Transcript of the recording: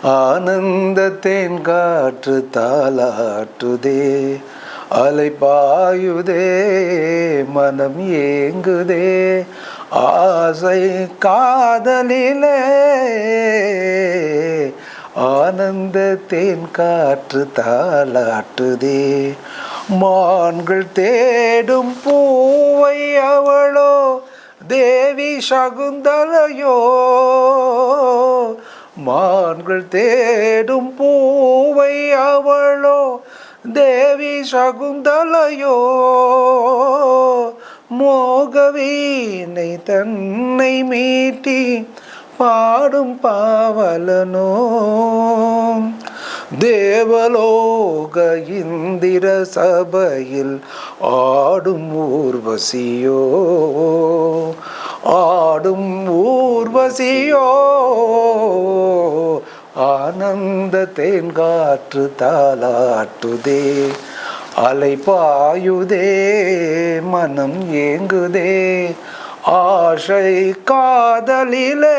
ஆனந்த தேன்காற்று தாலாட்டுதே, அலை பாயுதே, மனம் ஏங்குதே, ஆசை காதலிலே. ஆனந்த தேன்காற்று தாலாட்டுதே, மான்கள் தேடும் பூவை அவளோ, தேவி சகுந்தலையோ. மான்கள் தேடும் பூவை அவளோ, தேவி சகுந்தலையோ. மோகவீணை தன்னை மீட்டி பாடும் பாவலனோ, தேவலோக இந்திர சபையில் ஆடும் ஊர்வசியோ. ஆடும் ஊர்வசியோ, ஆனந்த தேன்காற்று தாலாட்டுதே, அலை பாயுதே, மனம் ஏங்குதே, ஆசை காதலிலே.